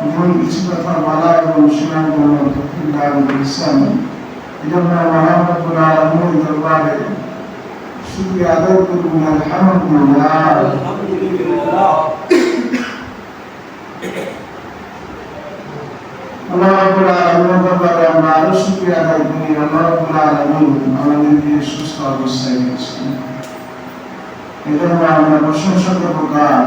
এমন কিছু কথা বলা এবং শোনার জন্য তৌফিক দান করেছেন। এজন্য মহান রব্বুল আলামিনের দরবারে শুকরিয়া আদায় করব। আলহামদুলিল্লাহ। আল্লাহ রাব্বুল আলামিনের দরবারে আমরা আরো শুকরিয়া আদায় করি। আল্লাহ রাব্বুল আলামিন আমাদেরকে সুস্থ অবস্থায় রেখেছেন, এজন্য আমরা প্রশংসা করব কার?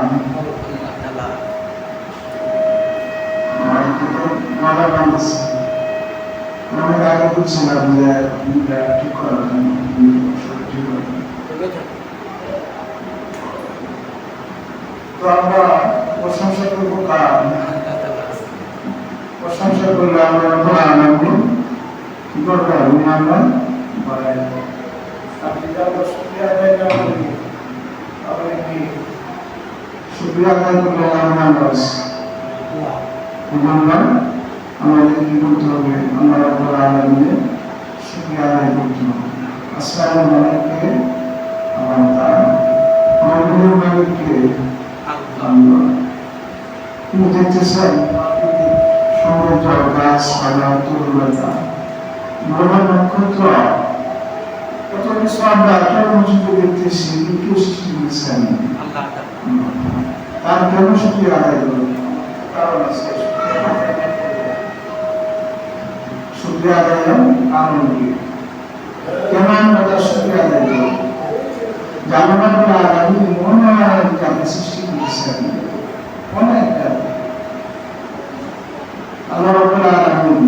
অনেক আগে বুঝছিলাম যে ঠিক করার জন্য তো আমরা প্রশংসা করবো কার? প্রশংসা করলে আমরা কি করবো? আমরা শুক্রিয়া আদায় করলে আমাদের কি করতে হবে? আমরা রাব্বুল আলামিনের শুকরিয়া আদায় করতে হবে। আসসালামু আলাইকুম। আমাদের মালিককে আল্লাহ। তুমি দেখতেছেন সৌন্দর্য, গাছপালা, তরুলতা, গ্রহ নক্ষত্র, কত কিছু আমরা কর্মসূচি দেখতেছি। কেউ সৃষ্টি করেছেন তার কেন শুকরিয়া আদায় করবে? কারণ আছে। শুকরিয়া আদায়ের কারণ কি? কেন আমরা তার শুকরিয়া আদায় করব? আল্লাহ রাব্বুল আলামিন অনেক জাতি সৃষ্টি করেছেন, অনেক জাতি। আল্লাহ রাব্বুল আলামিন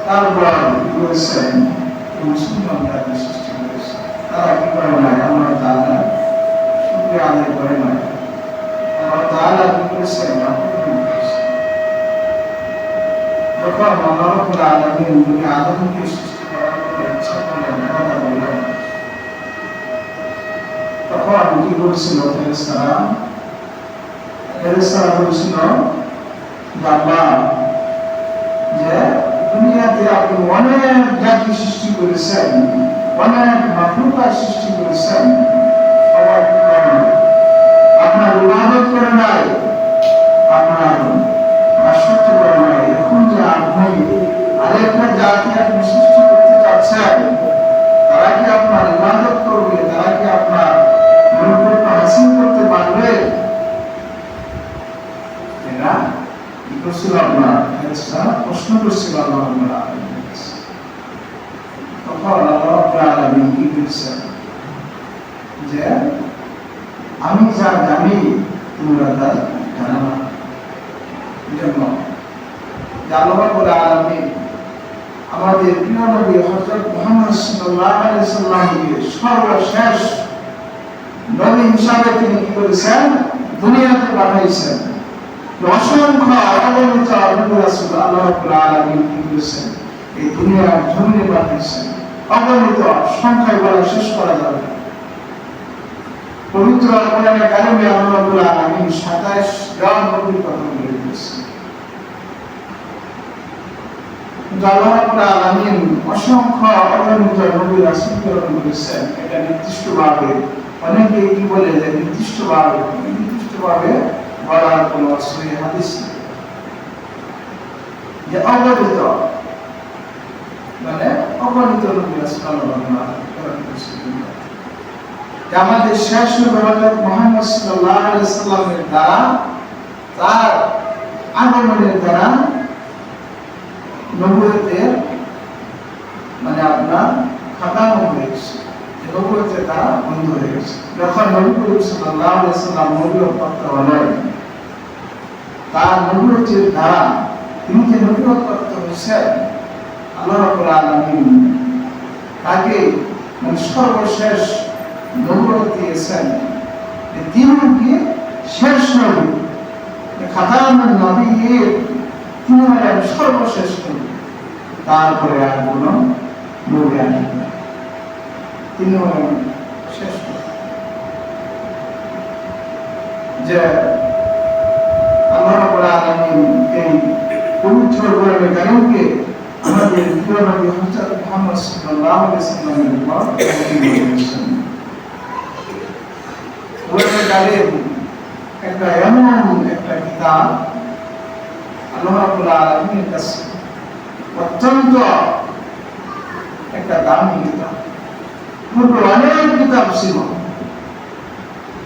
তারপর করেছেন মুসলমান জাতি সৃষ্টি করেছেন। তারা কি করে নাই? আল্লাহ তাআলা শুকরিয়া আদায় করে নাই। আল্লাহ তাআলা কি করেছেন? যখন আল্লাহ রাব্বুল আলামিন দুনিয়া আদমকে সৃষ্টি করার ইচ্ছা করলেন, কথা বললেন, তখন কি বলছিল ফেরেশতারা? ফেরেশতারা বলছিল, আল্লাহ, যে দুনিয়াতে আপনি অনেক জাতি সৃষ্টি করেছেন, অনেক মাখলুকাত সৃষ্টি করেছেন, সবাই কি করে? আপনার ইবাদত করে নাই, আপনার দাসত্ব করে নাই। এখন যে আপনি আরেকটা জাতি আপনি সৃষ্টি করতে চাচ্ছেন, তারা কি আপনার ইবাদত করবে? তারা কি আপনার নৈকট্য হাসিল করতে পারবে? এরা কি করছিল? আপনার প্রশ্ন করছিল আল্লাহ রাব্বুল আলামিন। তখন আল্লাহ রাব্বুল আলামিন কি বলছেন? যে আমি যা জানি তোমরা তা জানো না। জন্য আল্লাহ রাব্বুল আলামিন আমাদের প্রিয় নবী হযরত মুহাম্মদ সাল্লাল্লাহু আলাইহি সাল্লামকে সর্বশেষ নবী হিসাবে তিনি কি করেছেন? দুনিয়াতে পাঠাইছেন। অসংখ্য অগণিত নবী রাসূল আল্লাহ রাব্বুল আলামিন কি করেছেন? এই দুনিয়ার জমিনে পাঠাইছেন। অগণিত, সংখ্যায় বলা শেষ করা যাবে না। পবিত্র কোরআনে কারিমে আল্লাহ রাব্বুল আলামিন 27 জন নবীর কথা উল্লেখ করেছেন। আল্লাহ রাব্বুল আলামিন অসংখ্য অগণিত নবী রাসূল প্রেরণ করেছেন। এটা নির্দিষ্টভাবে, অনেকে কি বলে যে নির্দিষ্টভাবে বলার কোনো সহিহ হাদিস নেই। যে অগণিত, মানে অগণিত নবী রাসূল প্রেরণ করেছেন। আমাদের শেষ নবী হযরত মুহাম্মদ সাল্লাল্লাহু আলাইহি সাল্লামের দ্বারা, তার আগমনের দ্বারা নবুয়তের মানে আপনার খাতাম হয়ে গেছে, নবুয়তের দ্বারা বন্ধ হয়ে গেছে। যখন নবী করিম সাল্লাল্লাহু আলাইহি সাল্লাম নবুয়ত প্রাপ্ত হলেন, তার নবুয়তের দ্বারা তিনি যে নবুয়ত প্রাপ্ত হয়েছেন, আল্লাহ রাব্বুল আলামিন তাকে মানে সর্বশেষ নবুয়ত দিয়েছেন। তিনি কি শেষ নবী, খাতামুন নবিয়্যিন, তিনি হলেন সর্বশেষ নবী। তারপরে আর কোন নবী আসেন না, তিনি হলেন শেষ নবী। যে আল্লাহ রাব্বুল আলামিন এই পবিত্র কোরআনে কারীমকে আমাদের প্রিয় নবী হযরত মুহাম্মদ সাল্লাল্লাহু আলাইহি সাল্লামের উপর অবতীর্ণ করেছেন। কোরআনে কারীম একটা এমন একটা কিতাব আল্লাহ রাব্বুল আলামিনের কাছে অত্যন্ত একটা দামি কিতাব। পূর্বে অনেক কিতাব ছিল,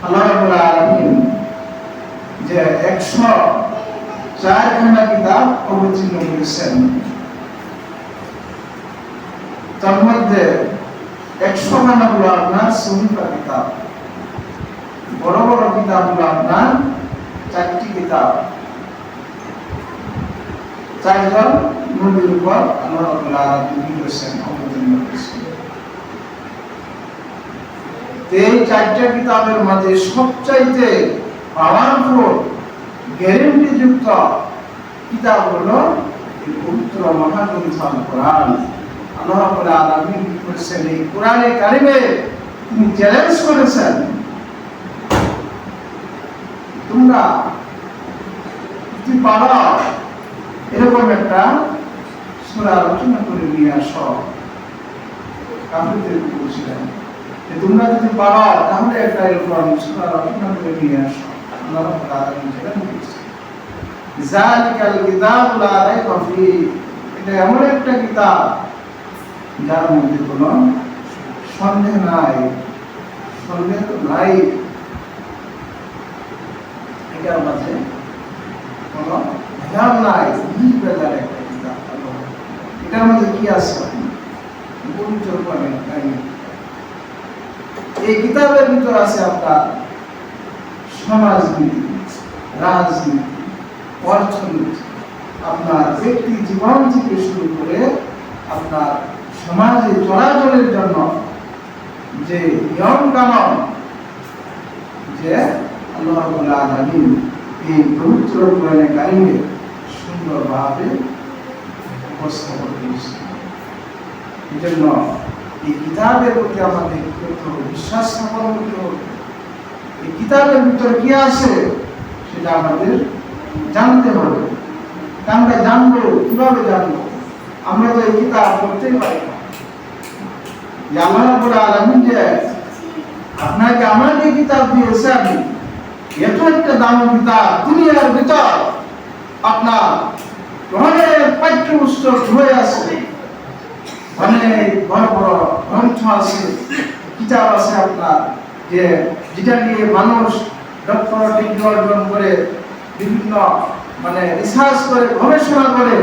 আল্লাহ রাব্বুল আলামিন যে 104 খানা কিতাব অবতীর্ণ করেছেন, তার মধ্যে 100 খানা হলো আপনার সহিফা কিতাব, বড় বড় কিতাব হলো আপনার 4টি কিতাব। 4 জন নবীর উপর আল্লাহ রাব্বুল আলামিন করেছেন, অবতীর্ণ করেছেন। এই 4টা কিতাবের মধ্যে সবচাইতে পাওয়ারফুল গ্যারান্টি যুক্ত কিতাব হলো এই পবিত্র মহাগ্রন্থ আল কোরআন। আল্লাহ রাব্বুল আলামিন কি করেছেন, এই কোরআনে কারিমে তিনি চ্যালেঞ্জ করেছেন, তোমরা যদি পারো এরকম একটা সূরা রচনা করে নিয়ে আসো। কাফিরদের বলছিলেন যে তোমরা যদি পারো তাহলে একটা এরকম সূরা রচনা করে নিয়ে আসো। আল্লাহ রাব্বুল আলামিন চ্যালেঞ্জ করেছেন, যালিকাল কিতাবু লা রাইবা ফীহি, এটা এমন একটা কিতাব যার মধ্যে কোনো সন্দেহ নাই, সন্দেহ তো নাই, এটার মাঝে কোনো ভেজাল নাই, নির্ভেজাল একটা কিতাব। এটার মধ্যে কি আছে? পবিত্র কোরআনের কাহিনী। এই কিতাবের ভিতর আছে আপনার সমাজনীতি, রাজনীতি, অর্থনীতি, আপনার ব্যক্তি জীবন থেকে শুরু করে আপনার সমাজে চলাচলের জন্য যে নিয়ম কানুন, যে আল্লাহ রাব্বুল আলামিন এই পবিত্র কোরআনে কারিমে সুন্দরভাবে উপস্থাপন করেছেন। এজন্য এই কিতাবের প্রতি আমাদের বিশ্বাস স্থাপন করতে হবে। এই কিতাবের ভিতরে কি আছে সেটা আমাদের জানতে হবে। আমরা জানবো কিভাবে জানবো? আমরা তো এই কিতাব পড়তেই পারি না। আল্লাহ রাব্বুল আলামিন যে আপনাকে আমাকে কিতাব দিয়েছেন, এত একটা দামি কিতাব, দুনিয়ার ভিতর আপনার অনেক পাঠ্যপুস্তক হয়ে আছে, অনেক বড় বড় গ্রন্থ আছে, কিতাব আছে আপনার, যে যেটা নিয়ে মানুষ ডক্টরেট ডিগ্রি অর্জন করে, বিভিন্ন রিসার্চ করে, গবেষণা করে,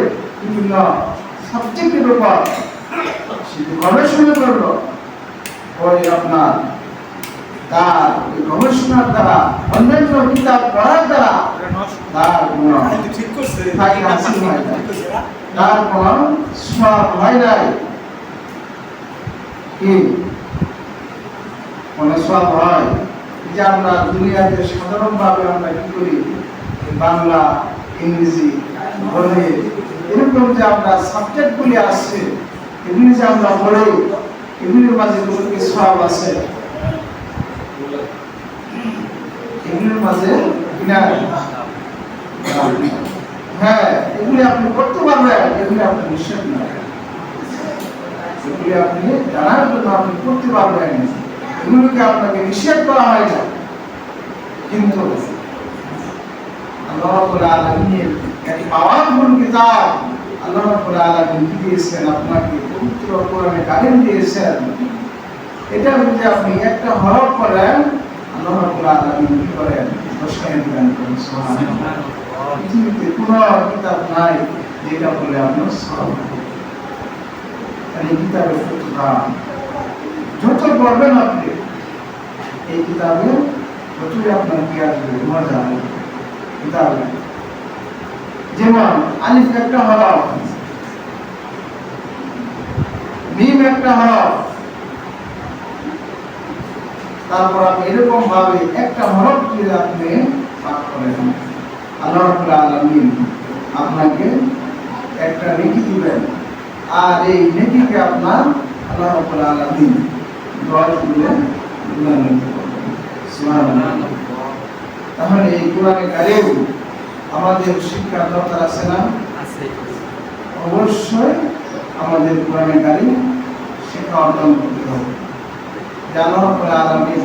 বিভিন্ন সাবজেক্টের উপর গবেষণা করলো। ওই আপনার তার ওই গবেষণার দ্বারা, অন্যান্য কিতাব পড়ার দ্বারা তার কোনো সওয়াব হয় নাই। কি কোনো সওয়াব হয়? যে আমরা দুনিয়াতে সাধারণভাবে আমরা কি করি, বাংলা, ইংরেজি, গণিত, এরকম যে আমরা সাবজেক্টগুলি আছে, এগুলি যে আমরা পড়ি, এগুলির মাঝে কোনো কি সওয়াব আছে? এগুলির মাঝে কিনা? হ্যাঁ, এগুলি আপনি করতে পারবেন, এগুলি আপনি নিষেধ না, এগুলি আপনি জানার জন্য আপনি করতে পারবেন, এগুলিকে আপনাকে নিষেধ করা হয় না। কিন্তু আল্লাহ রাব্বুল আলামিনের একটি পাওয়ারফুল কিতাব আল্লাহ রাব্বুল আলামিন দিয়েছেন, আপনাকে পবিত্র কোরআনে কারিম দিয়েছেন। এটা যদি আপনি একটা হরফ করেন, আল্লাহ রাব্বুল আলামিন কি করেন? 10 দান করেন। সুবহানাল্লাহ। পৃথিবীতে কোনো কিতাব নাই যেটা বলে আপনার সওয়াব হবে। এই কিতাবের দাম যত পড়বেন আপনি, এই কিতাবে যতই আপনার কি আসবে, মজা আসবে। কিতাবে যেমন আলিফ একটা হরফ, মিম একটা হরফ, তারপর আপনি এরকম ভাবে একটা হরফ যদি আপনি পাঠ করেন, আল্লাহ রাব্বুল আলামিন আপনাকে একটা নেকি দিবেন, আর এই নেকিকে আপনার আল্লাহ রাব্বুল আলামিন 10 গুণে উন্নয়ন করবেন। সুবহানাল্লাহ। তাহলে এই কোরআনে কারিম আমাদের শিক্ষার দরকার আছে না? আছে। অবশ্যই আমাদের কোরআনে কারিম শিক্ষা অর্জন করতে হবে। আল্লাহ রাব্বুল আলামিন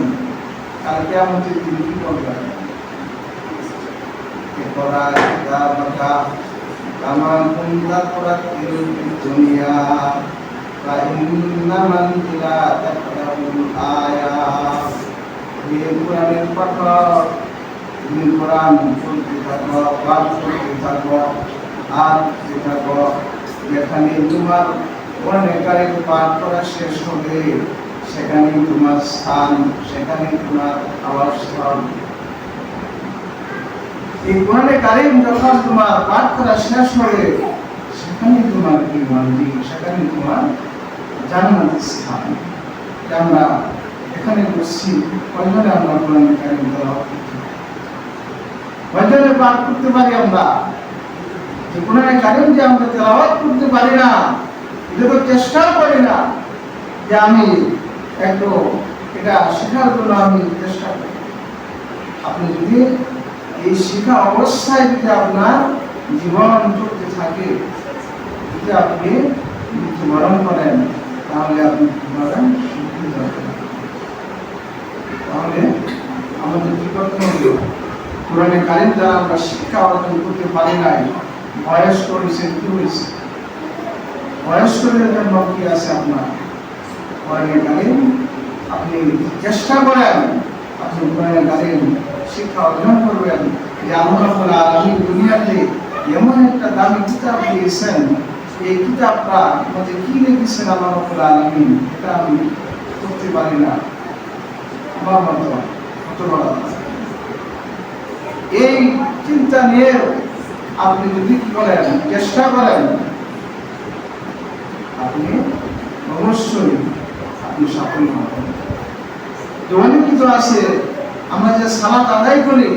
কাল কিয়ামতের দিন কি করবেন? ইকরা কিতাবাকা কামা কুনতা তুরাতিলু ফিদ দুনিয়া ফা ইন্না মানজিলা তাকরাউল আয়াত। এই কোরআনের পাঠক, তুমি কোরআন পড়তে থাকো, পাঠ করতে থাকো, আর পড়তে থাকো। যেখানে তোমার কোরআনের কারিম পাঠ করা শেষ হবে, সেখানেই তোমার স্থান, সেখানেই তোমার আবাসস্থল। এই কোরআনে কারিম যখন তোমার পাঠ করা শেষ হবে, সেখানেই তোমার কি মন্দির, সেখানেই তোমার জান্নাতের স্থান। আমরা এখানে বসছি, কয়জনে আমরা কোরআনে কারিম তেলাওয়াত করতে পারি? কয়জনে পাঠ করতে পারি? আমরা যে কোরআনে কারিম যে আমরা তেলাওয়াত করতে পারি না, এটা তো চেষ্টা করি না যে আমি একটু এটা শেখার জন্য আমি চেষ্টা করি। আপনি যদি এই শিক্ষা অবস্থায় যদি আপনার জীবন চলতে থাকে, যদি আপনি মৃত্যুবরণ করেন, তাহলে আপনি কি করেন? তাহলে আমাদের কি করতে হবে? কোরআনে কারিম দ্বারা আমরা শিক্ষা অর্জন করতে পারি নাই, বয়স করেছে, কি হয়েছে? বয়স্কদের জন্য কি আছে আপনার? কোরআনে কারিম আপনি চেষ্টা করেন, আপনি কোরআনে কারিম শিক্ষা অর্জন করবেন। যে আল্লাহ রাব্বুল আলামিন দুনিয়াতে এমন একটা দামি কিতাব দিয়েছেন, এই কিতাবটা মধ্যে কি লিখেছেন আল্লাহ রাব্বুল আলামিন, এটা আমি করতে পারি না। আমার মতো কত বড় এই চিন্তা নিয়ে আপনি যদি কি করেন, চেষ্টা করেন, আপনি অবশ্যই আপনি সাফল্য হবেন। অনেক কিছু আছে, আমরা যে সালাত আদায় করি,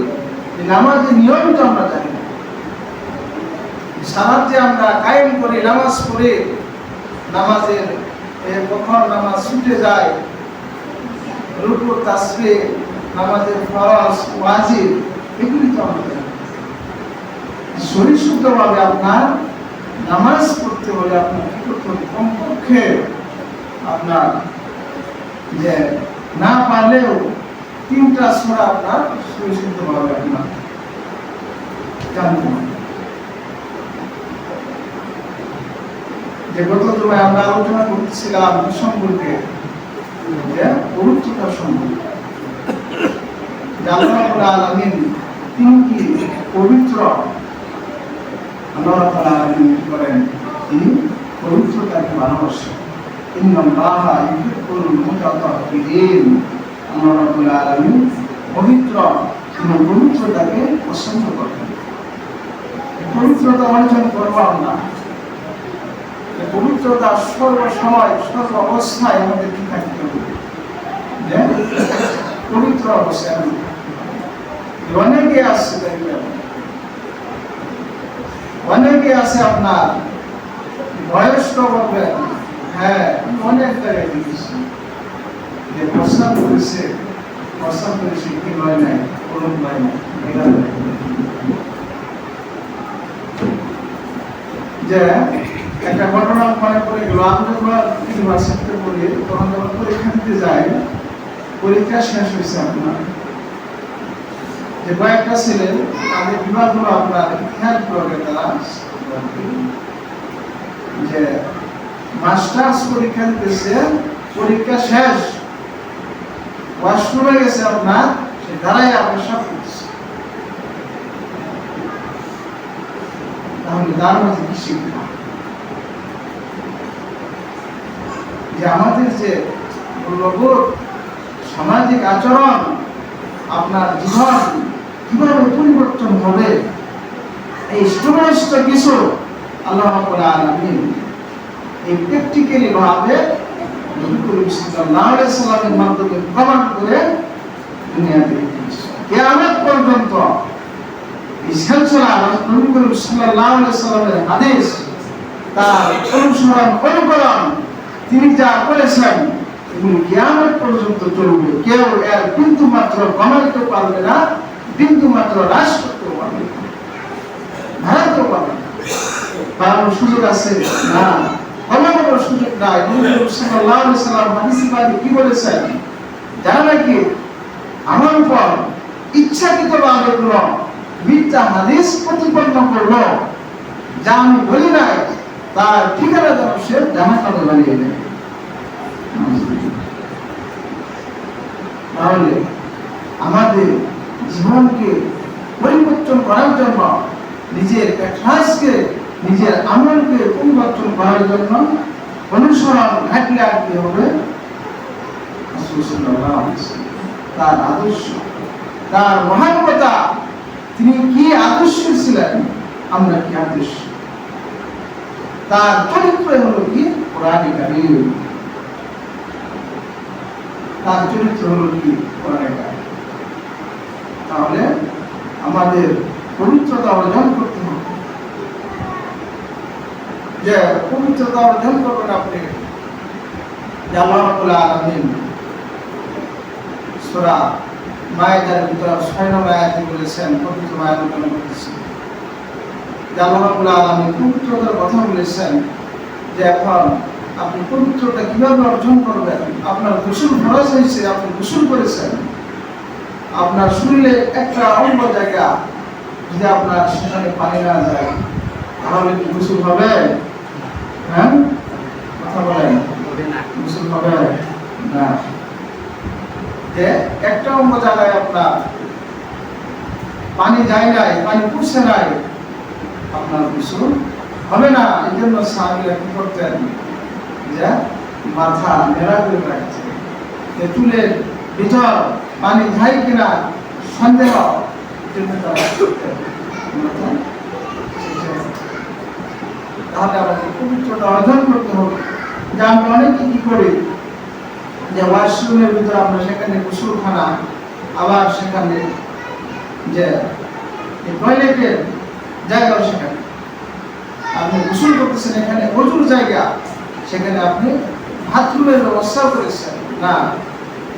নামাজের নিয়মিত আমরা জানি না। সালাত যে আমরা কায়েম করি, নামাজ পড়ে, নামাজের কখন নামাজ ছুটে যায়, রুকু তাসবিহ, নামাজের ফরজ ওয়াজিব, এগুলি তো আমরা জানি। শরীরশুদ্ধভাবে আপনার নামাজ পড়তে হলে আপনার কি করতে হবে? কমপক্ষে আপনার যে না পারলেও 3টা সূরা আপনার শরীরশুদ্ধভাবে আপনার জানতে হবে। যে গত জুমায় আমরা আলোচনা করতেছিলাম সম্পর্কে, যে পবিত্রতা সম্পর্কে। আল্লাহ রাব্বুল আলামিন তিনি কি পবিত্র? আল্লাহ রাব্বুল আলামিন করেন, তিনি পবিত্রতাকে ভালোবাসেন। ইন্নাল্লাহা ইউহিব্বুল মুতাতাহহিরিন। আল্লাহ রাব্বুল আলামিন পবিত্র, তিনি পবিত্রতাকে পছন্দ করেন। পবিত্রতা অর্জন করব আমরা, পবিত্রতা সর্বসময় সর্ব অবস্থায় আমাদের কি থাকতে হবে? যে পবিত্র অবস্থায়। অনেকে আছে দেখবেন, অনেকে আছে আপনার বয়স্ক বলবেন, হ্যাঁ অনেক জায়গায় দেখেছি যে প্রস্তাব করেছে কি নয় নাই, কোনো নয় নাই, যে একটা ঘটনা মনে পড়ে গেল। আমি যখন ইউনিভার্সিটিতে পড়ি, তখন যখন পরীক্ষা দিতে যাই, পরীক্ষা শেষ হয়েছে আপনার, যে কয়েকটা ছেলে তাদের বিভাগগুলো আপনার ইতিহাস বিভাগে তারা যে মাস্টার্স পরীক্ষা দিতেছে, পরীক্ষা শেষ, ওয়াশরুমে গেছে আপনার, সে দাঁড়ায় পেশাব করতেছে। তাহলে তার মধ্যে কি শিক্ষা? যে আমাদের যে মূল্যবোধ, সামাজিক আচরণ, আপনার জীবন কিভাবে পরিবর্তন হবে, এই সমস্ত কিছু আল্লাহ রাব্বুল আলামিন এই প্র্যাকটিক্যালি ভাবে নবী করিম সাল্লাল্লাহু আলাইহি সাল্লামের মাধ্যমে প্রমাণ করে দুনিয়াতে কিয়ামত পর্যন্ত এই সিলসিলা নবী করিম সাল্লাল্লাহু আলাইহি সাল্লামের হাদিস, তার অনুকরণ তিনি যা করেছেন এগুলো কিয়ামত পর্যন্ত চলবে। কেউ এর বিন্দু মাত্র কমাইতে পারবে না, বিন্দু মাত্র হ্রাস করতে পারবে না, ভাঙতেও পারবে না। বাড়ানোর সুযোগ আছে না, কমানোর সুযোগ নাই। নবী সাল্লাল্লাহু আলাইহি সাল্লাম হাদিসে পাকে কি বলেছেন? যারা নাকি আমার উপর ইচ্ছাকৃতভাবে কোনো মিথ্যা হাদিস প্রতিপন্ন করলো, যা আমি বলি নাই, তার ঠিকানা যেন সে জাহান্নামে বানিয়ে দেয়। তাহলে আমাদের জীবনকে পরিবর্তন করার জন্য, নিজের এখলাসকে, নিজের আমলকে পরিবর্তন করার জন্য অনুসরণ ঘাটলে আনতে হবে রাসূল সাল্লাল্লাহু আলাইহি ওয়াসাল্লাম, তার আদর্শ, তার মহানবতা। তিনি কি আদর্শ ছিলেন, আমরা কি আদর্শ, তার চরিত্র হলো কি কোরআনে কারীম, তার চরিত্র হলো কি কোরআনে কারীম। তাহলে আমাদের পবিত্রতা অর্জন করতে হবে। যে পবিত্রতা অর্জন করবেন আপনি, যে আল্লাহ রাব্বুল আলামিন সূরা মায়েদার ভিতর 6 নম্বর আয়াতে বলেছেন, পবিত্র আয়াত বলেছেন যে আল্লাহ রাব্বুল আলামিন পবিত্রতার কথা বলেছেন, যে এখন আপনি পবিত্রতা কিভাবে অর্জন করবেন। আপনার গোসল ফরজ হয়েছে, আপনি গোসল করেছেন, আপনার শরীরে একটা অঙ্গ জায়গা যদি আপনার সেখানে পানি না যায়, তাহলে কি গোসল হবে? হ্যাঁ, কথা বলেন, গোসল হবে না। যে একটা অঙ্গ জায়গায় আপনার পানি যায় নাই, পানি পড়ছে নাই, আপনার গোসল হবে না। এই জন্য সাহাবীরা কি করতেন, যে মাথা নেড়া করে রাখতেন, যে চুলের ভিতর পানি যায় কিনা সন্দেহ, তাহলে আমাদের পবিত্রতা অর্জন করতে হবে। যে আমরা অনেকে কি করি, যে ওয়াশরুমের ভিতরে আমরা সেখানে গোসলখানা, আবার সেখানে যে টয়লেটের জায়গাও, সেখানে আপনি গোসল করতেছেন, এখানে ওযুর জায়গা, সেখানে আপনি বাথরুমের ব্যবস্থা করেছেন না,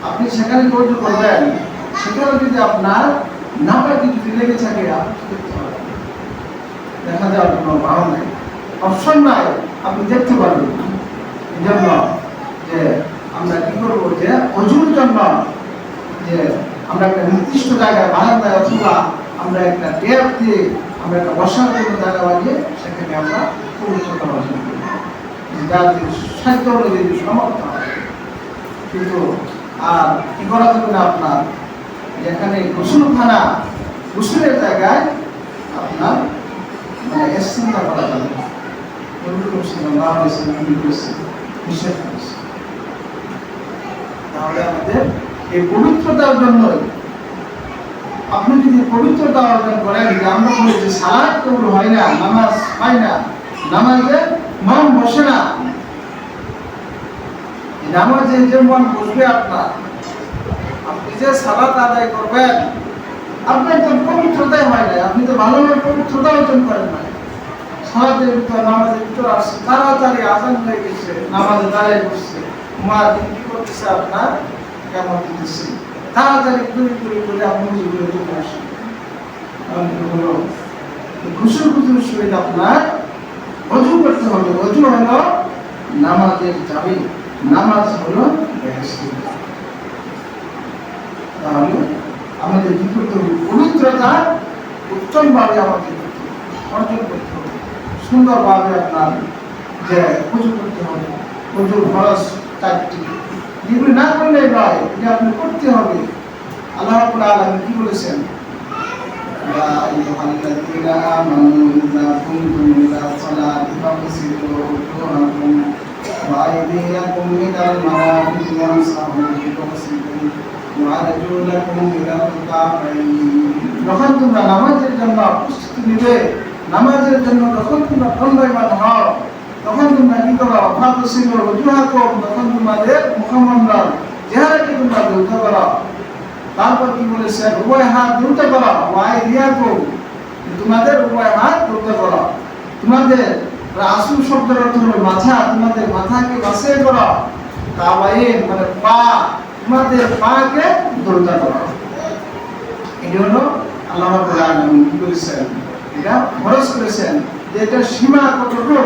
আপনি সেখানে ওযু করবেন, সেখানে যদি আপনার নাপাকি যদি লেগে থাকে, আপনি কি করতে পারবেন? দেখা যাওয়ার কোনো ভাব নাই, অপশন নাই, আপনি দেখতে পারবেন। এই জন্য যে আমরা কি করবো, যে ওযুর জন্য যে আমরা একটা নির্দিষ্ট জায়গায় বারান্দায় অথবা আমরা একটা ট্যাপ দিয়ে আমরা একটা বসার জন্য জায়গা বানিয়ে সেখানে আমরা পবিত্রতা অর্জন করি, যার সাধ্য অনুযায়ী সমর্থ হয়। কিন্তু আর কি করা যাবে না, আপনার যেখানে গোসলখানা, গোসলের জায়গায় আপনার মানে চিন্তা করা যাবে না। তাহলে আমাদের এই পবিত্রতার জন্য, আপনি যদি পবিত্রতা অর্জন করেন, যে আমরা বলি যে সালাত কবুল হয় না, নামাজ হয় না, নামাজে মন বসে না, নামাজে যে মন বসবে আপনার, আপনি যে সালাত আদায় করবেন, আপনার তো পবিত্রতাই হয় না, আপনি তো ভালোভাবে পবিত্রতা অর্জন করেন না। সালাতের ভিতর, নামাজের ভিতর আসছে, তাড়াতাড়ি আজান হয়ে গেছে, নামাজে দাঁড়ায় বসছে, মুয়াজ্জিন কি করতেছে, আপনার কেমন দিতেছে, তাড়াতাড়ি করে আপনি উযু করে চলে আসেন। হলো গোসল গোসলের সহিত আপনার ওযু করতে হবে। ওযু হলো নামাজের চাবি, নামাজ হলো বেহেশতের। তাহলে আমাদের কি করতে হবে, পবিত্রতা উত্তমভাবে আমাদের অর্জন করতে হবে, সুন্দরভাবে আপনার যে ওযু করতে হবে। ওযুর ফরজ 4টি, যেগুলি না করলে নয়, যে আপনি করতে হবে। আল্লাহ রাব্বুল আলামিন কি বলেছেন, ইয়া আইয়ুহাল্লাযীনা আমানু ইযা কুমতুম ইলা সালাতি ফাগসিলু উজুহাকুম ওয়া আইদিয়াকুম ইলাল মারাফিকি ওয়ামসাহু বিরুউসিকুম ওয়া আরজুলাকুম ইলাল কাবাইন। যখন তোমরা নামাজের জন্য প্রস্তুতি নিবে, নামাজের জন্য যখন তোমরা দণ্ডায়মান হও, তখন তোমরা কি করো, ফাগসিলু উজুহাকুম, তখন তোমাদের মুখমণ্ডল, চেহারাকে তোমরা ধৌত করো। তারপর কি বলেছেন, উভয় হাত ধৌত করো, ওয়া আইদিয়াকুম, তোমাদের উভয় হাত ধৌত করো। তোমাদের রাসূল শব্দের অর্থ হলো মাথা, তোমাদের মাথাকে বাছাই করো। কাবাইন মানে পা, তোমাদের পাকে ধৌত করো। এটা হলো আল্লাহ রাব্বুল আলামিন কি করেছেন, এটা ফরজ করেছেন, যে এটা সীমা কতটুকু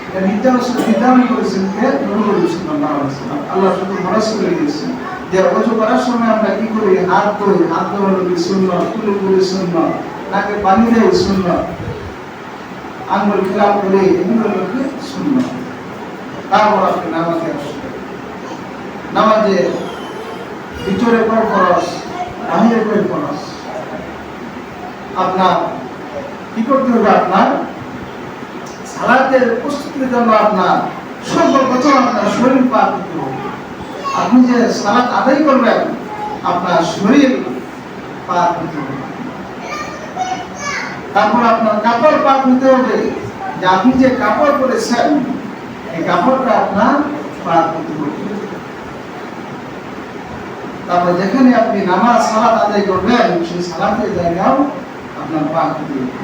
এটা নির্ধারণ করেছেন কে, নবী সাল্লাল্লাহু আলাইহি ওয়াসাল্লাম। আল্লাহ শুধু ফরজ করে দিয়েছেন যে ওযু করার সময় আমরা কি করি, হাত ধুই, হাত ধোয়া হলো সুন্নাত, কুলি সুন্নাত, নাকে পানি দেয় সুন্নাত, আঙ্গুল খেলাপ করে এগুলো লোকে সুন্নাত। তারপর আপনি নামাজে আসবেন। নামাজে ভিতরে কয় ফরজ, বাহিরে কয় ফরজ। আপনার কি করতে হবে? আপনার সালাতের প্রস্তুতির জন্য আপনার সর্বপ্রথম আপনার শরীর পাক করতে হবে। আপনি যে সালাত আদায় করবেন, আপনার শরীর পাক করতে হবে। তারপর আপনার কাপড় পাক হতে হবে, যে আপনি যে কাপড় পরেছেন এই কাপড়টা আপনার পাক করতে হবে। তারপর যেখানে আপনি নামাজ সালাত আদায় করবেন সেই সালাতের জায়গাও আপনার পাক হতে হবে।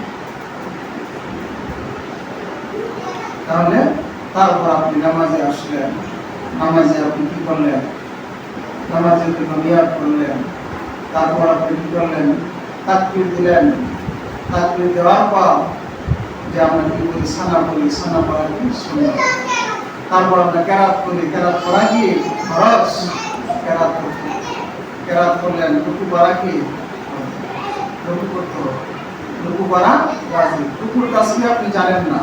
তাহলে তারপর আপনি নামাজে আসলেন। নামাজে আপনি কি করলেন? নামাজের জন্য নিয়াত করলেন। তারপর আপনি কি করলেন? তাকবীর দিলেন। তাকবীর দেওয়ার পর যে আমরা কি বলি, সানা বলি, সানা পড়া কি সুন্নাত। তারপর আমরা কেরাত করি, কেরাত পড়া কি ফরজ। কেরাত করতে, কেরাত করলেন। রুকু পড়া কি, রুকু করতে, রুকু পড়া ওয়াজিব। রুকুর তাসবিহ আপনি জানেন না,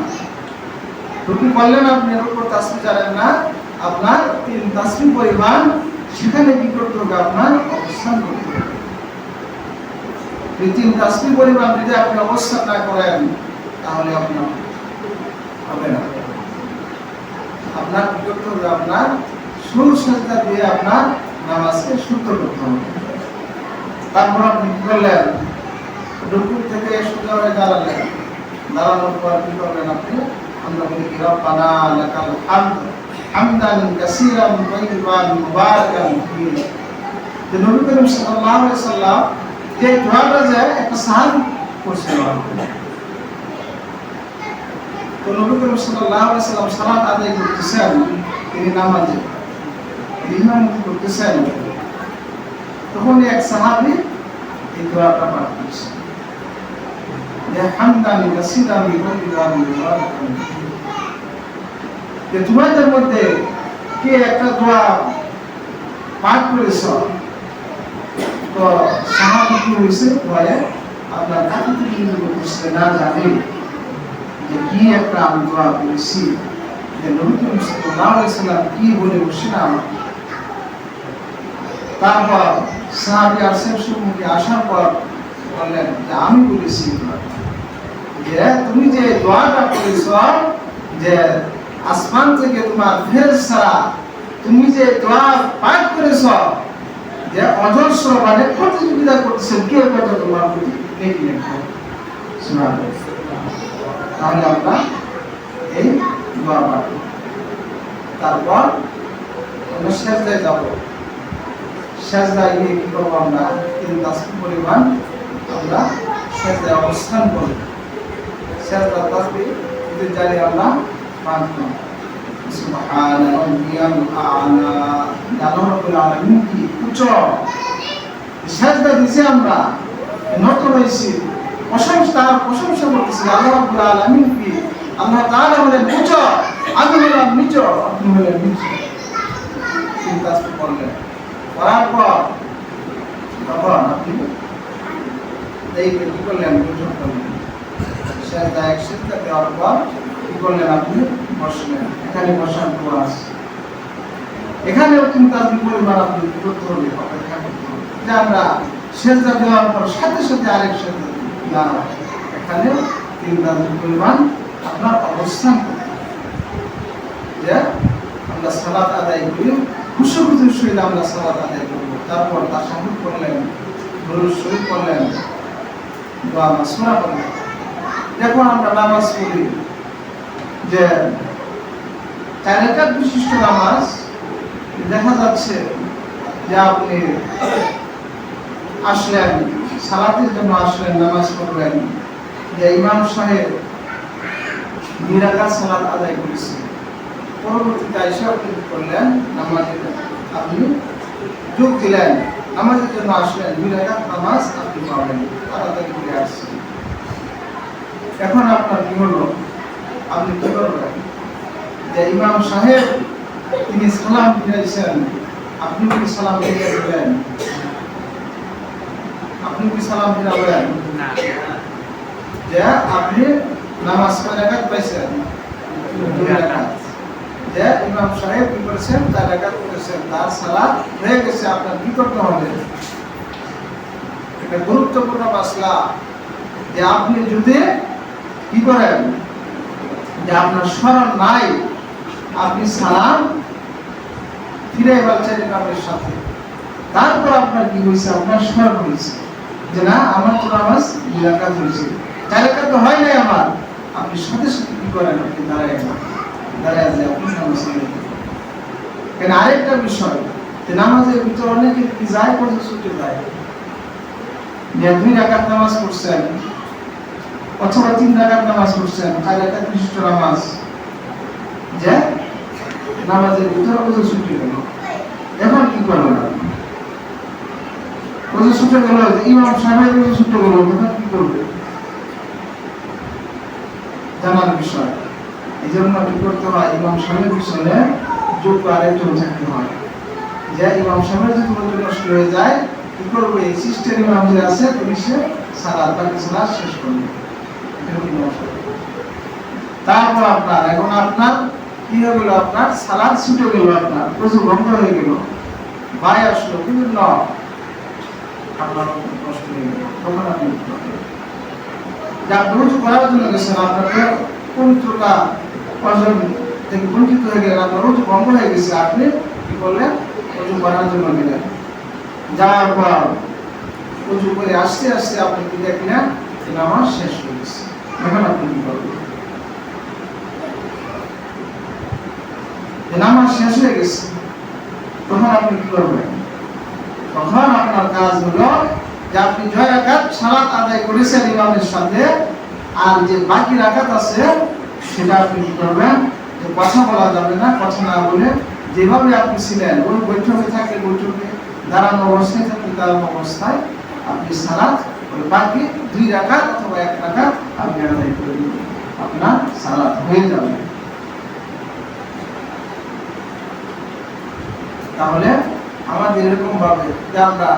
রুকু করলেন আপনি, রুকুর তাসবিহ জানেন না, আপনার 3 তাসবিহ পরিমাণ সেখানে কি করতে হবে? আপনার অবস্থান করতে হবে। এই 3 তাসবিহ পরিমাণ যদি আপনি অবস্থান না করেন তাহলে আপনার হবে না। আপনার কি করতে হবে? আপনার সুর সাজদা দিয়ে আপনার নামাজকে শুদ্ধ করতে হবে। তারপর আপনি কি করলেন? রুকু থেকে সোজা হয়ে দাঁড়ালেন। দাঁড়ানোর পর কি করলেন? আপনি আমরা বলি কি, রব্বানা লাকাল হামদ হামদান কাসীরান তাইয়িবান মুবারাকান ফীহি। যে নবী করিম সাল্লাল্লাহু আলাইহি ওয়াসাল্লাম যে দোয়াটা যে একটা সাহাবী করছিলেন, তো নবী করিম সাল্লাল্লাহু আলাইহি ওয়াসাল্লাম সালাত আদায় করতেছেন, তিনি নামাজে ইমামতি করতেছেন, তখন এক সাহাবী এই দোয়াটা পাঠ করছেন, যে হামদান কাসীরান তাইয়িবান মুবারাকান ফীহি। যে তোমাদের মধ্যে কে একটা দোয়া পাঠ করেছ? তো সাহাবী কি হয়েছে? ভয়ে আপনার কাছে করছে না, জানে যে কি একটা আমি দোয়া করেছি, যে নবী করিম সাল্লাল্লাহু আলাইহি ওয়াসাল্লাম কি বলে বসে না। তারপর সাহাবী আসেন, সম্মুখে আসার পর বললেন যে আমি বলেছি যে তুমি যে দোয়াটা করেছ, যে আসমান থেকে তোমার ফেরেশতারা তুমি যে দোয়া পাঠ করেছ, যে অজস্র মানে প্রতিযোগিতা করতেছেন কে কত তোমার প্রতি নেকি লেখা। তাহলে আমরা এই দোয়া পাঠ করব। তারপর আমরা সেজদায় যাব। সেজদায় গিয়ে কি করবো? আমরা 3 তাসবিহ পরিমাণ আমরা সেজদায় অবস্থান করব। সেজদা তাসবিহ যদি জানি আমরা 5 বার সুবহান রাব্বিয়াল আ'লা। আল্লাহ রাব্বুল আলামিন কি উচ্চ সেজদা দিয়েছি, আমরা নত হয়েছি, প্রশংসা করতেছি। আল্লাহ রাব্বুল আলামিন কি, আল্লাহ তাআলা হলেন উচ্চ, আমি হলাম নিচ, আপনি হলেন নিচ। 3 তাসবিহ পড়লেন, পড়ার পর তখন আপনি এই কি করলেন? বৈঠক করলেন। সেজদা এক সেজদা দেওয়ার পর কি করলেন? আপনি বসলেন। এখানে বসার দোয়া আছে, এখানেও 3 তাসবিহ পরিমাণ আপনি করতে হবে, অপেক্ষা করতে হবে। যে আমরা সেজদা দেওয়ার পর সাথে সাথে আরেক সেজদা না, এখানে 3 তাসবিহ পরিমাণ আপনার অবস্থান করতে হবে। যে আমরা সালাত আদায় করি, খুশুর সহিত আমরা সালাত আদায় করব। তারপর তাশাহুদ করলেন, দুরূদ শরীফ পড়লেন, দোয়া মাসুরা করলেন। যখন আমরা নামাজ পড়ি, যে 4 রাকাত বিশিষ্ট নামাজ, দেখা যাচ্ছে যে আপনি আসলেন, সালাতের জন্য আসলেন, নামাজ পড়লেন, যে ইমাম সাহেব 2 রাকাত সালাত আদায় করেছে, পরবর্তীতে এসে আপনি করলেন নামাজে আপনি যোগ দিলেন, নামাজের জন্য আসলেন, 2 রাকাত নামাজ আপনি পাবেন, তাড়াতাড়ি করে আসছেন। এখন আপনার কি হলো? আপনি কি করবেন? যে ইমাম সাহেব তিনি সালাম ফিরাইছেন, আপনি কি সালাম ফিরিয়ে দিবেন? আপনি কি সালাম ফিরাবেন? যে আপনি নামাজ কয় রাকাত পাইছেন? 2 রাকাত। যে ইমাম সাহেব কি করেছেন? 4 রাকাত করেছেন, তার সালাত হয়ে গেছে। আপনার কি করতে হবে? এটা গুরুত্বপূর্ণ মাসলা যে আপনি যদি কি করেন যে আপনার স্মরণ নাই, আপনি সালাম ফিরে বলছেন ইমামের সাথে, তারপর আপনার কি হয়েছে? আপনার স্মরণ হয়েছে যে না আমার তো নামাজ 2 রাকাত হয়েছে, 4 রাকাত তো হয় নাই আমার। আপনি সাথে সাথে কি করেন? আপনি দাঁড়ায় যে আপনি নামাজ ছেড়ে দেন। কেন আরেকটা বিষয় যে নামাজের ভিতরে অনেকে কি যায় করতে ছুটে যায়, যে 2 রাকাত নামাজ পড়ছেন অথবা 3 রাকাত নামাজ পড়ছেন, 4 রাকাত বিশিষ্ট নামাজ, যে নামাজের ভিতরে ওযু ছুটে গেল। এখন কি করবেন? ওযু ছুটে গেল, ইমাম সাহেব ওযু ছুটে গেল, তখন কি করবে? জানার বিষয়। এই জন্য কি করতে হয়? ইমাম সাহেবের পিছনে যোগ্য আরেকজন থাকতে হয়। যে ইমাম সাহেবের যদি ওযু নষ্ট হয়ে যায়, কি করবে? এই সিস্টেম ইমাম যে আছে তিনি সে সালাত বাকি সালাত শেষ করবে। এটা হলো ইমাম সাহেব। তারপর এখন আপনার কি হয়ে গেল? আপনার সালাত ছুটে গেল, আপনার ওযু ভঙ্গ হয়ে গেল, ভাই আসলো বিভিন্ন আপনার কষ্ট হয়ে গেল। তখন আপনি কি করবেন? যা ওযু করার জন্য গেছেন, আপনার পবিত্রতা অর্জন থেকে বঞ্চিত হয়ে গেলেন, আপনার ওযু ভঙ্গ হয়ে গেছে, আপনি কি করলেন? ওযু করার জন্য গেলেন, যাওয়ার পর ওযু করে আসতে আসতে আপনি কি দেখলেন? নামাজ শেষ হয়ে গেছে। এখন আপনি কি করবেন? নামাজ শেষ হয়ে গেছে, তখন আপনি কি করবেন? তখন আপনার কাজ হলো যে আপনি 6 রাকাত সালাত আদায় করেছেন ইমামের সাথে, আর যে বাকি রাকাত আছে সেটা আপনি কি করবেন? যে কথা বলা যাবে না, কথা না বলে যেভাবে আপনি ছিলেন, ওই বৈঠকে থাকলে বৈঠকে, দাঁড়ানো অবস্থায় থাকলে দাঁড়ানো অবস্থায় আপনি সালাত ওই বাকি 2 রাকাত অথবা 1 রাকাত আপনি আদায় করে দিবেন, আপনার সালাত হয়ে যাবে। তাহলে আমাদের এরকম ভাবে যে আমরা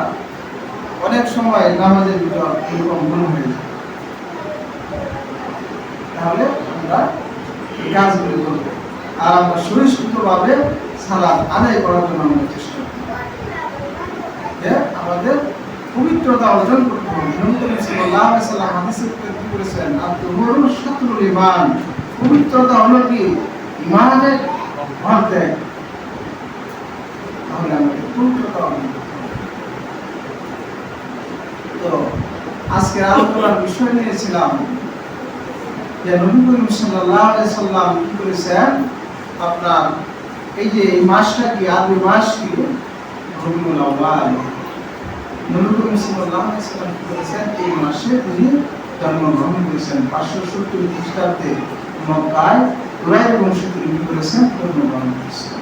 অনেক সময় নামাজের ভিতর এরকম ভুল হয়ে যায়, তাহলে আমরা এই কাজগুলি করবো আর আমরা সুনিশ্চিতভাবে সালাত আদায় করার জন্য আমরা চেষ্টা করি। যে আমাদের পবিত্রতা অর্জন করতে হবে। নবী করিম সাল্লাল্লাহু আলাইহি ওয়াসাল্লাম হাদিসে কি বলেছেন? আত-তুহুরু শাতরুল ঈমান। পবিত্রতা হলো কি? ঈমানের অর্ধেক। তাহলে আমাদের পবিত্রতা অর্জন করতে হবে। তো আজকে আলোচনার বিষয় নিয়েছিলাম যে নবী করিম সাল্লাল্লাহু আলাইহি ওয়াসাল্লাম কি করেছেন? আপনার এই যে এই মাসটা কি, আরবি মাস কি? রবিউল আউয়াল। নবী করিম সাল্লাল্লাহু আলাইহি ওয়াসাল্লাম কি করেছেন? এই মাসে তিনি জন্মগ্রহণ করেছেন। 570 খ্রিস্টাব্দে মক্কায় কুরাইশ বংশে তিনি কি করেছেন? জন্মগ্রহণ করেছেন।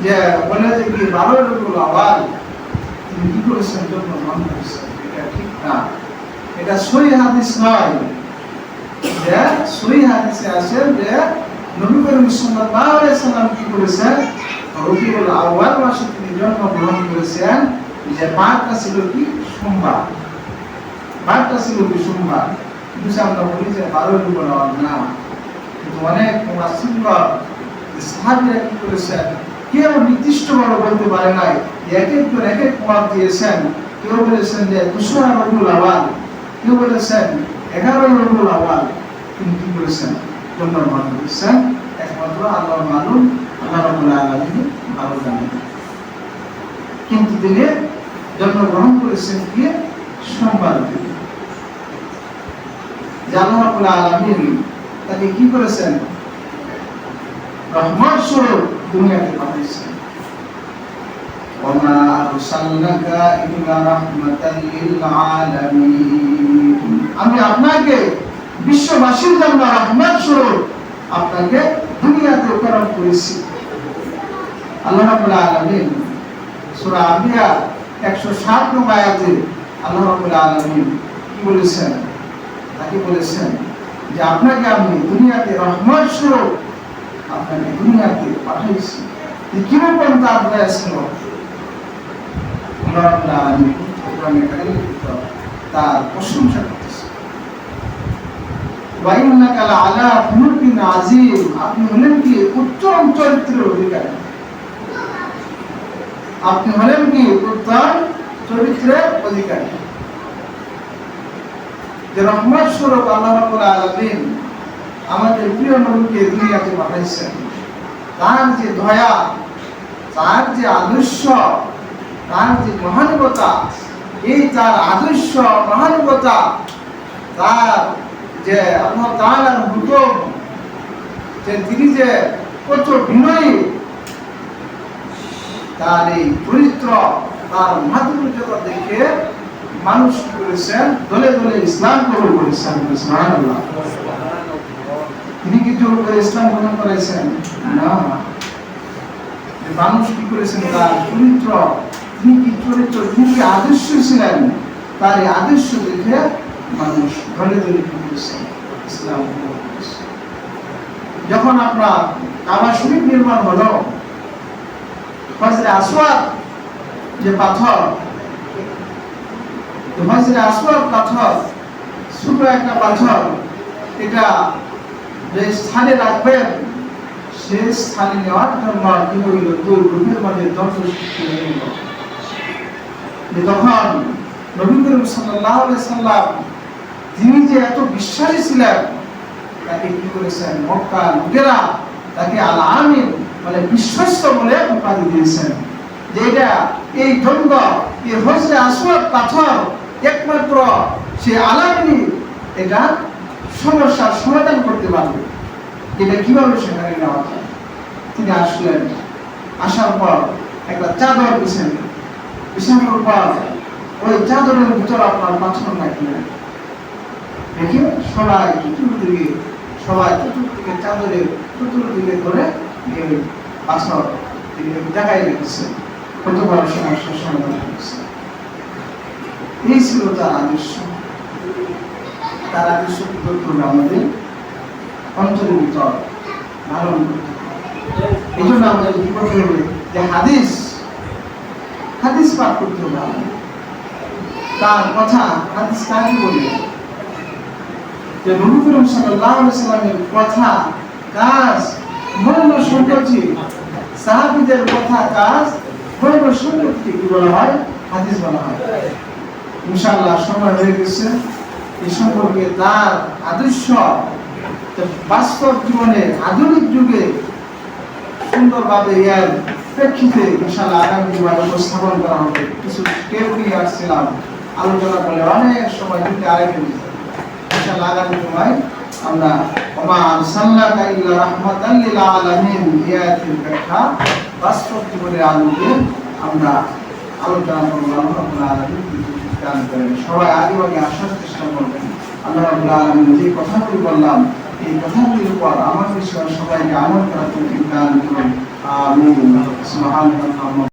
যে বলে যে কি 12 রবিউল আউয়াল তিনি কি করেছেন? জন্মগ্রহণ করেছেন। এটা ঠিক না, এটা সহিহ হাদিস নয়। যে সহিহ হাদিসে আছে যে নবী করিম সাল্লাল্লাহু আলাইহি ওয়াসাল্লাম কি করেছেন? রবিউল আউয়াল মাসে তিনি জন্মগ্রহণ করেছেন। যে বারটা ছিল কি? সোমবার। বারটা ছিল কি? সোমবার। কিন্তু আমরা বলি যে 12 রবিউল আউয়াল না, কিন্তু অনেক মুফাসসিরগণ সাহাবীরা কি করেছেন? কেউ নির্দিষ্টভাবে বলতে পারে নাই, এক একজন এক এক মত দিয়েছেন। কেউ বলেছেন যে 2রা রবিউল আউয়াল, কেউ বলেছেন 11 রবিউল আউয়াল। তিনি কি করেছেন? জন্মগ্রহণ করেছেন। একমাত্র আল্লাহ মালুম, আল্লাহ রাব্বুল আলামিন ভালো জানেন। কিন্তু তিনি জন্মগ্রহণ করেছেন কি? সোমবার দিন। আল্লাহ রাব্বুল আলামিন তাকে কি করেছেন? রহমত স্বরূপ দুনিয়াতে পাঠিয়েছেন। ওমা আরসালনাকা ইল্লা রাহমাতাল লিল আলামিন। আমি আপনাকে বিশ্ববাসীর জন্য রহমত স্বরূপ আপনাকে দুনিয়াতে প্রেরণ করেছি। আল্লাহ রাব্বুল আলামিন সূরা আম্বিয়া 107 নং আয়াতে আল্লাহ রাব্বুল আলামিন কি বলেছেন? তাকে বলেছেন যে আপনাকে আমি দুনিয়াতে রহমত স্বরূপ আপনাকে দুনিয়াতে পাঠিয়েছি। কিরকম তার দয়া ছিল? আল্লাহ রাব্বুল আলামিন কোরআনে কারীমে তার প্রশংসা করতেছে। ওয়া ইন্নাকা লাআলা খুলুকিন আযীম, আপনি হলেন কি উত্তম চরিত্রের অধিকারী। আপনি হলেন কি উত্তম চরিত্রের অধিকারী। যে রহমত স্বরূপ আল্লাহ রাব্বুল আলামিন আমাদের প্রিয় নবীকে দুনিয়াতে পাঠাইছেন, তার যে দয়া, তার যে আদর্শ, তার যে মহানুভবতা, এই তার আদর্শ মহানুভবতা, তার যে আল্লাহ তাআলার হুকুম, যে তিনি যে কত বিনয়ী, তার এই চরিত্র, তার মাধুর্যতা দেখে মানুষ কি করেছেন, দলে দলে ইসলাম কবুল করেছেন। সুবহানাল্লাহ। তিনি কি জোর করে ইসলাম গ্রহণ করেছেন? না। মানুষ কি করেছেন, তার চরিত্র, তিনি কি চরিত্র, তিনি কি আদর্শ ছিলেন, তার এই আদর্শ দেখে মানুষ দলে দলে কি করেছেন, ইসলাম গ্রহণ করেছেন। যখন আপনার কাবা শরীফ নির্মাণ হলো, হজরে আসওয়াদ যে পাথর, হজরে আসওয়াদ পাথর, ছোট একটা পাথর, এটা যে স্থানে রাখবেন সে স্থানে নেওয়ার জন্য কি হইল, দুই গ্রুপের মধ্যে দ্বন্দ্ব সৃষ্টি হয়ে গেল। তখন নবী করিম সাল্লাল্লাহু আলাইহি সাল্লাম তিনি যে এত বিশ্বাসী ছিলেন, তাকে কি করেছেন, মক্কার লোকেরা তাকে আল আমিন মানে বিশ্বস্ত বলে উপাধি দিয়েছেন। যে এটা এই দ্বন্দ্ব, এই হজরে আসওয়াদ পাথর একমাত্র সে আলামিনী এটা সমস্যার সমাধান করতে পারবে। এটা কিভাবে সেখানে নেওয়া যায়? তিনি আসলেন, আসার পর একটা চাদর বিছানোর পর ওই চাদরের ভিতর আপনার পাথর রাখলেন, দেখে সবাই চতুর্দিকে চাদরের চতুর্দিকে করে পাথর তিনি জায়গায় রেখেছেন, কত বড় সমস্যার সমাধান করেছে। এই ছিল তার আদর্শ। তার আদর্শ কি করতে হবে, আমাদের অন্তরের ভিতর ধারণ করতে হবে। এই জন্য আমাদের কি করতে হবে, যে হাদিস পাঠ করতে হবে। আমাদের তার কথা, হাদিস কাকে বলে, যে নবী করিম সাল্লাল্লাহু আলাইহি সাল্লামের কথা, কাজ, মৌন সম্পত্তি, সাহাবীদের কথা, কাজ, মৌন সম্পত্তি কি বলা হয়, হাদিস বলা হয়। ইনশাআল্লাহ সময় হয়ে গেছে। এই সম্পর্কে তার আদর্শ বাস্তব জীবনে আধুনিক যুগে সুন্দরভাবে এর প্রেক্ষিতে ইনশাআল্লাহ আগামী জীবনে উপস্থাপন করা হবে। কিছু স্টেপ নিয়ে আসছিলাম, আলোচনা করলে অনেক সময় দিতে আরেকটু ইনশাআল্লাহ আগামী সময় আমরা ওমা আরসালনাকা ইল্লা রাহমাতাল লিল আলামিন ইয়াতির ব্যাখ্যা বাস্তব জীবনের আলোকে আমরা আলোচনা করব। আল্লাহ রাব্বুল আলামিন দান করেন। সবাই আগে আসার চেষ্টা করবেন। আল্লাহ রাব্বুল আলামিন যে কথাগুলি বললাম, এই কথাগুলির উপর আমাদের সবাইকে আমল করার তৌফিক দান করুন। আমিন। সুবহানাল্লাহ।